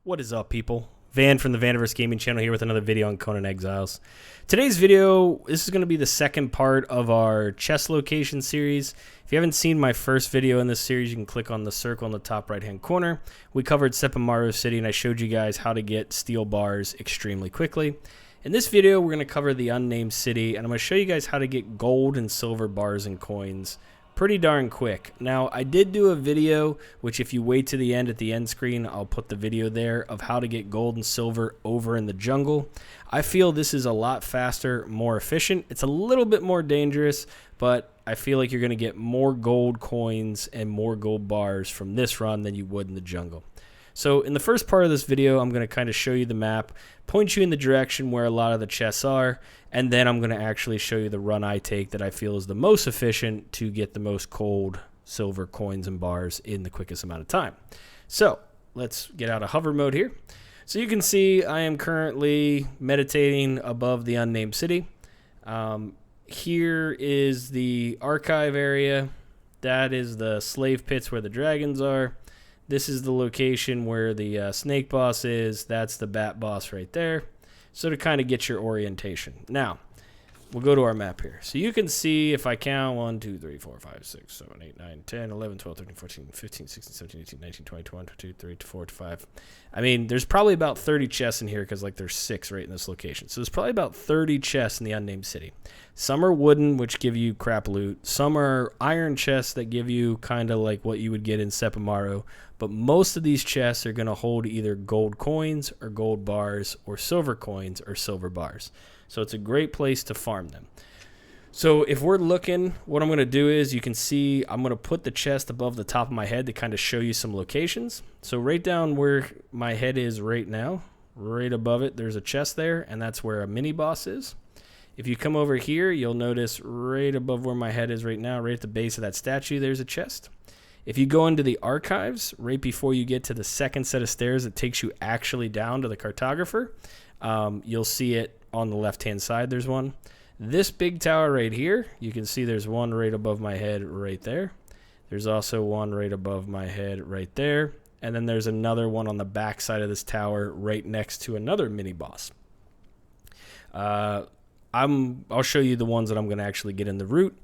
What is up, people? Van from the Vaniverse Gaming Channel here with another video on Conan Exiles. Today's video, this is going to be the second part of our chest location series. If you haven't seen my first video in this series, you can click on the circle in the top right hand corner. We covered Unnamed City and I showed you guys how to get steel bars extremely quickly. In this video, we're going to cover the Unnamed City and I'm going to show you guys how to get gold and silver bars and coins pretty darn quick. Now, I did do a video, which if you wait to the end at the end screen, I'll put the video there of how to get gold and silver over in the jungle. I feel this is a lot faster, more efficient. It's a little bit more dangerous, but I feel like you're going to get more gold coins and more gold bars from this run than you would in the jungle. So in the first part of this video, I'm going to kind of show you the map, point you in the direction where a lot of the chests are, and then I'm going to actually show you the run I take that I feel is the most efficient to get the most gold, silver, coins, and bars in the quickest amount of time. So let's get out of hover mode here. So you can see I am currently meditating above the Unnamed City. Here is the archive area. That is the slave pits where the dragons are. This is the location where the snake boss is. That's the bat boss right there. So to kind of get your orientation. Now, we'll go to our map here. So you can see if I count 1, 2, 3, 4, 5, 6, 7, 8, 9, 10, 11, 12, 13, 14, 15, 16, 17, 18, 19, 20, 21, 22, 23, 24, 25. I mean, there's probably about 30 chests in here because like there's 6 right in this location. So there's probably about 30 chests in the Unnamed City. Some are wooden, which give you crap loot. Some are iron chests that give you kind of like what you would get in Sephiroth. But most of these chests are going to hold either gold coins or gold bars or silver coins or silver bars. So it's a great place to farm them. So if we're looking, what I'm going to do is you can see I'm going to put the chest above the top of my head to kind of show you some locations. So right down where my head is right now, right above it, there's a chest there, and that's where a mini boss is. If you come over here, you'll notice right above where my head is right now, right at the base of that statue, there's a chest. If you go into the archives, right before you get to the second set of stairs that takes you actually down to the cartographer, you'll see it on the left-hand side. There's one. This big tower right here, you can see there's one right above my head right there. There's also one right above my head right there. And then there's another one on the back side of this tower right next to another mini-boss. I'll show you the ones that I'm going to actually get in the route.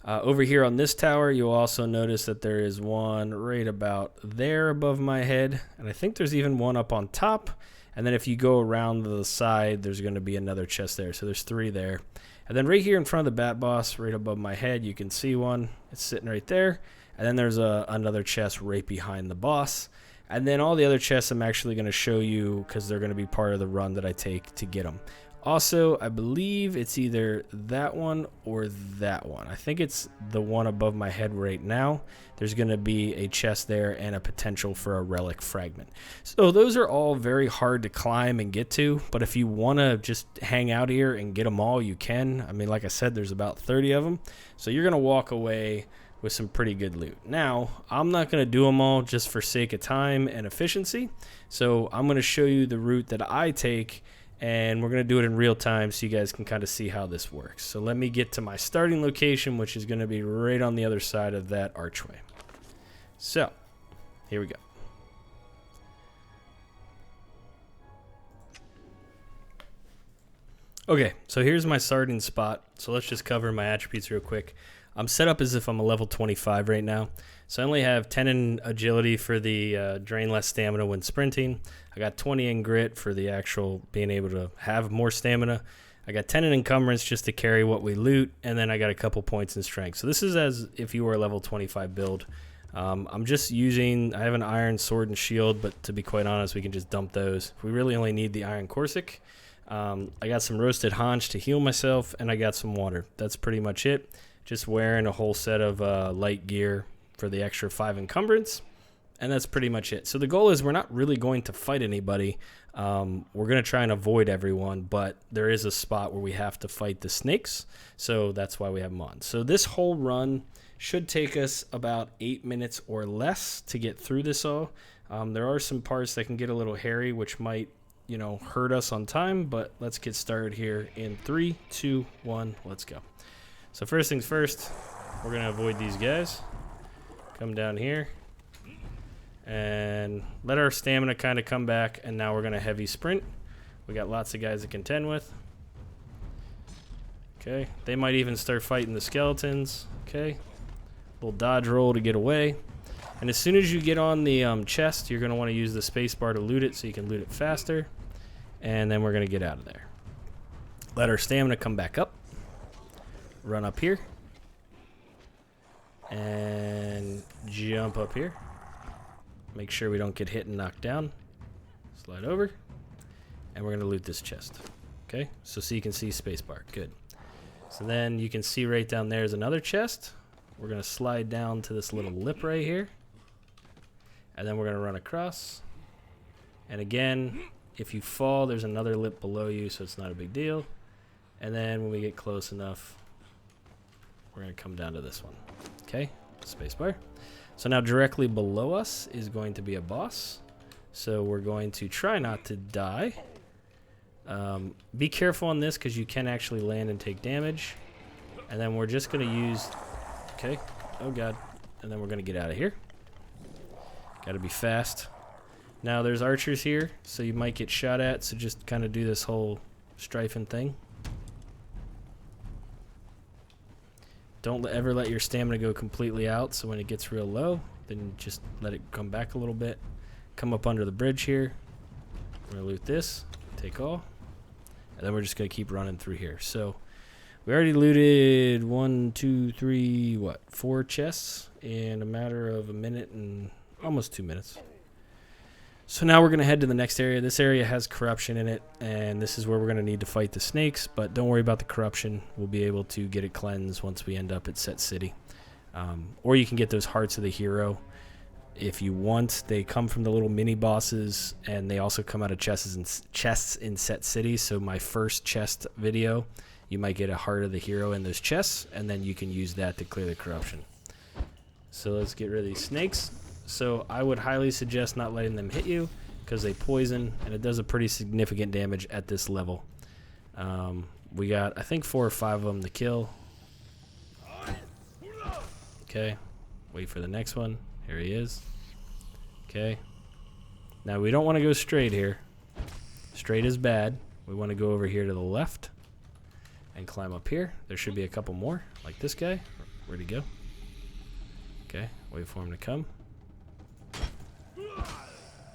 Over here on this tower, you'll also notice that there is one right about there above my head. And I think there's even one up on top. And then if you go around the side, there's going to be another chest there. So there's 3 there. And then right here in front of the bat boss, right above my head, you can see one. It's sitting right there. And then there's another chest right behind the boss. And then all the other chests I'm actually going to show you because they're going to be part of the run that I take to get them. Also, I believe it's either that one or that one. I think it's the one above my head right now. There's going to be a chest there and a potential for a relic fragment. So those are all very hard to climb and get to, but if you want to just hang out here and get them all, you can. I mean, like I said, there's about 30 of them. So you're going to walk away with some pretty good loot. Now, I'm not going to do them all just for sake of time and efficiency. So I'm going to show you the route that I take, and we're going to do it in real time so you guys can kind of see how this works. So let me get to my starting location, which is going to be right on the other side of that archway. So, here we go. Okay, so here's my starting spot. So let's just cover my attributes real quick. I'm set up as if I'm a level 25 right now. So I only have 10 in agility for the drain less stamina when sprinting. I got 20 in grit for the actual being able to have more stamina. I got 10 in encumbrance just to carry what we loot. And then I got a couple points in strength. So this is as if you were a level 25 build. I'm just using, I have an iron sword and shield, but to be quite honest, we can just dump those. We really only need the iron corsic. I got some roasted haunch to heal myself, and I got some water. That's pretty much it. Just wearing a whole set of light gear for the extra 5 encumbrance, and that's pretty much it. So the goal is we're not really going to fight anybody. We're going to try and avoid everyone, but there is a spot where we have to fight the snakes, so that's why we have them on. So this whole run should take us about 8 minutes or less to get through this all. There are some parts that can get a little hairy, which might, you know, hurt us on time, but let's get started here in 3, 2, 1, let's go. So first things first, we're going to avoid these guys. Come down here. And let our stamina kind of come back, and now we're going to heavy sprint. We got lots of guys to contend with. Okay, they might even start fighting the skeletons. Okay, little dodge roll to get away. And as soon as you get on the chest, you're going to want to use the space bar to loot it so you can loot it faster. And then we're going to get out of there. Let our stamina come back up. Run up here. And jump up here. Make sure we don't get hit and knocked down. Slide over. And we're going to loot this chest. Okay, so you can see spacebar. Good. So then you can see right down there is another chest. We're going to slide down to this little lip right here. And then we're going to run across. And again, if you fall, there's another lip below you, so it's not a big deal. And then when we get close enough, we're going to come down to this one. Okay, spacebar. So now directly below us is going to be a boss. So we're going to try not to die. Be careful on this because you can actually land and take damage. And then we're just going to use... Okay, oh god. And then we're going to get out of here. Got to be fast. Now there's archers here, so you might get shot at, so just kind of do this whole strafing thing. Don't ever let your stamina go completely out, so when it gets real low, then just let it come back a little bit. Come up under the bridge here. We're going to loot this, take all, and then we're just going to keep running through here. So we already looted 4 chests in a matter of a minute and almost 2 minutes. So now we're going to head to the next area. This area has corruption in it, and this is where we're going to need to fight the snakes, but don't worry about the corruption. We'll be able to get it cleansed once we end up at Set City. Or you can get those Hearts of the Hero if you want. They come from the little mini bosses, and they also come out of chests in Set City. So my first chest video, you might get a Heart of the Hero in those chests, and then you can use that to clear the corruption. So let's get rid of these snakes. So I would highly suggest not letting them hit you because they poison, and it does a pretty significant damage at this level. We got, I think, 4 or 5 of them to kill. Okay, wait for the next one. Here he is. Okay. Now we don't want to go straight here. Straight is bad. We want to go over here to the left and climb up here. There should be a couple more, like this guy. Where'd he go? Okay, wait for him to come.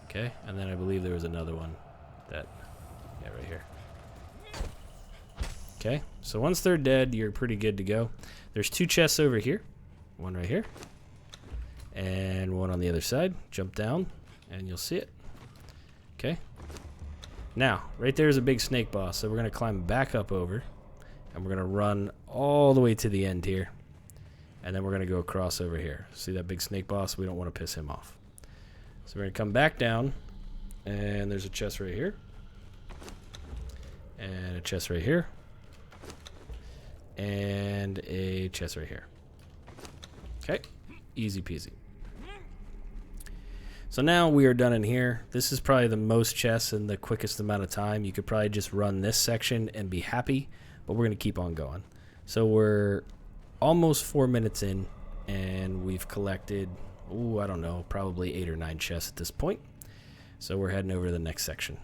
Okay, and then I believe there was another one that, yeah, right here. Okay, so once they're dead, you're pretty good to go. There's 2 chests over here. One right here. And one on the other side. Jump down, and you'll see it. Okay. Now, right there is a big snake boss, so we're going to climb back up over. And we're going to run all the way to the end here. And then we're going to go across over here. See that big snake boss? We don't want to piss him off. So we're going to come back down, and there's a chest right here, and a chest right here, and a chest right here. Okay, easy peasy. So now we are done in here. This is probably the most chests in the quickest amount of time. You could probably just run this section and be happy, but we're going to keep on going. So we're almost 4 minutes in, and we've collected... I don't know, probably 8 or 9 chests at this point. So we're heading over to the next section.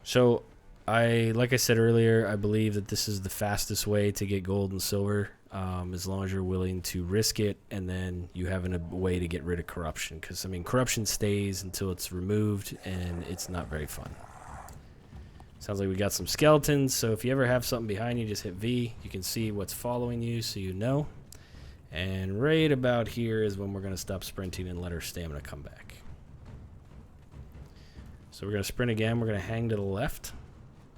So, like I said earlier, I believe that this is the fastest way to get gold and silver, as long as you're willing to risk it, and then you have a way to get rid of corruption. Because, I mean, corruption stays until it's removed, and it's not very fun. Sounds like we got some skeletons, so if you ever have something behind you, just hit V. You can see what's following you, so you know. And right about here is when we're going to stop sprinting and let our stamina come back. So we're going to sprint again. We're going to hang to the left.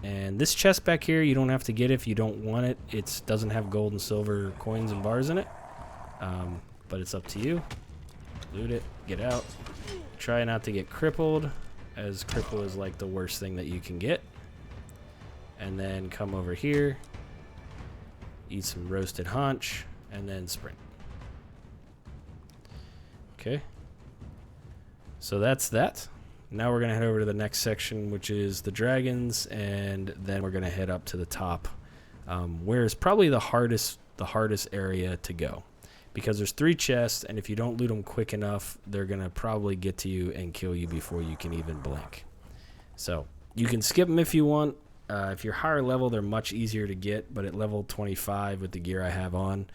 And this chest back here, you don't have to get it if you don't want it. It doesn't have gold and silver coins and bars in it. But it's up to you. Loot it. Get out. Try not to get crippled, as cripple is like the worst thing that you can get. And then come over here. Eat some roasted haunch. And then sprint. Okay. So that's that. Now we're going to head over to the next section, which is the dragons, and then we're going to head up to the top, where is probably the hardest area to go. because there's 3 chests, and if you don't loot them quick enough, they're going to probably get to you and kill you before you can even blink. So you can skip them if you want. If you're higher level, they're much easier to get, but at level 25 with the gear I have on,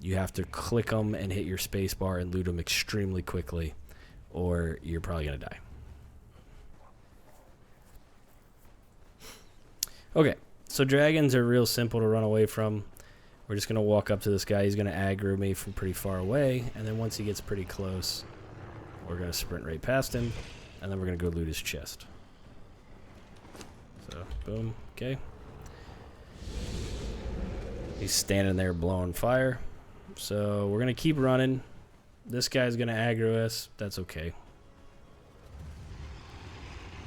you have to click them and hit your space bar and loot them extremely quickly, or you're probably going to die. Okay, so dragons are real simple to run away from. We're just going to walk up to this guy. He's going to aggro me from pretty far away, and then once he gets pretty close, we're going to sprint right past him, and then we're going to go loot his chest. So, boom, okay. He's standing there blowing fire. So, we're going to keep running. This guy's going to aggro us. That's okay.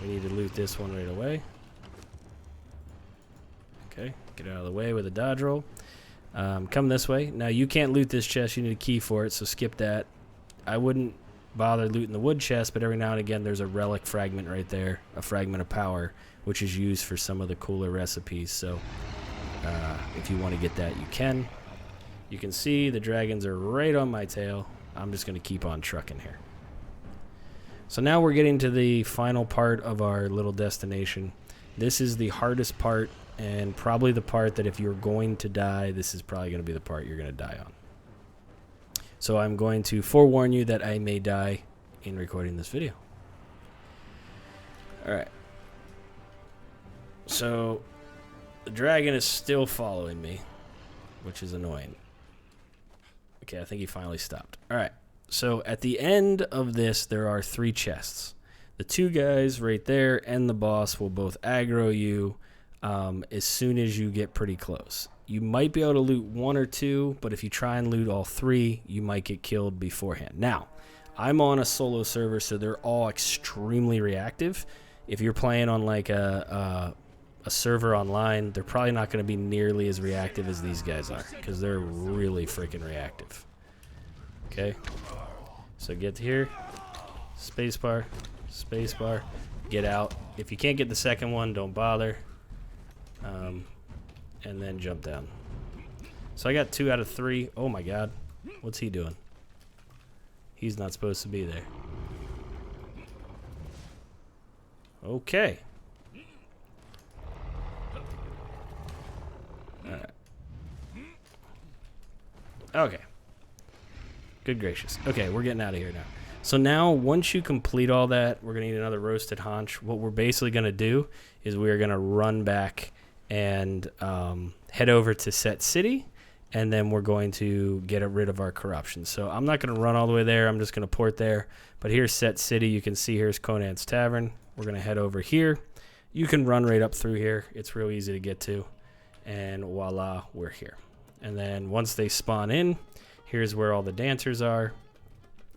We need to loot this one right away. Okay, get out of the way with a dodge roll. Come this way. Now, you can't loot this chest. You need a key for it, so skip that. I wouldn't bother looting the wood chest, but every now and again, there's a relic fragment right there, a fragment of power, which is used for some of the cooler recipes. So, if you want to get that, you can. You can see the dragons are right on my tail. I'm just going to keep on trucking here. So now we're getting to the final part of our little destination. This is the hardest part, and probably the part that if you're going to die, this is probably going to be the part you're going to die on. So I'm going to forewarn you that I may die in recording this video. Alright. So the dragon is still following me, which is annoying. Okay, I think he finally stopped. Alright, so at the end of this, there are 3 chests. The 2 guys right there and the boss will both aggro you as soon as you get pretty close. You might be able to loot 1 or 2, but if you try and loot all 3, you might get killed beforehand. Now, I'm on a solo server, so they're all extremely reactive. If you're playing on like a server online, they're probably not going to be nearly as reactive as these guys are, because they're really freaking reactive. Okay, so get to here, spacebar, spacebar, get out. If you can't get the second one, don't bother. And then jump down. So I got 2 out of 3. Oh my god. What's he doing? He's not supposed to be there. Okay. Alright. Okay. Good gracious. Okay, we're getting out of here now. So now, once you complete all that, we're going to need another roasted haunch. What we're basically going to do is we're going to run back and head over to Set City, and then we're going to get rid of our corruption. So I'm not going to run all the way there. I'm just going to port there. But here's Set City. You can see here's Conan's Tavern. We're going to head over here. You can run right up through here. It's real easy to get to. And voila, we're here. And then once they spawn in, here's where all the dancers are.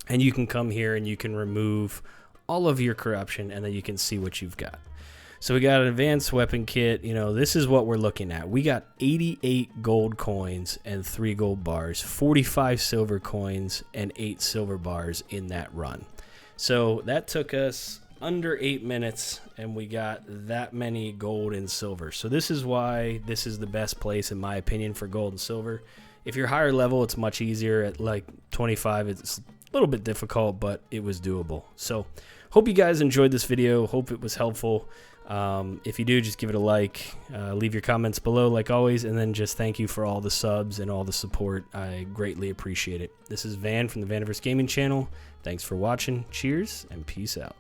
And you can come here and you can remove all of your corruption, and then you can see what you've got. So we got an advanced weapon kit. You know, this is what we're looking at. We got 88 gold coins and 3 gold bars, 45 silver coins and 8 silver bars in that run. So that took us under 8 minutes, and we got that many gold and silver. So this is why this is the best place, in my opinion, for gold and silver. If you're higher level, it's much easier. At like 25, it's a little bit difficult, but it was doable. So hope you guys enjoyed this video. Hope it was helpful. If you do, just give it a like, leave your comments below like always, and then just thank you for all the subs and all the support. I greatly appreciate it. This is Van from the Vaniverse Gaming Channel. Thanks for watching. Cheers and peace out.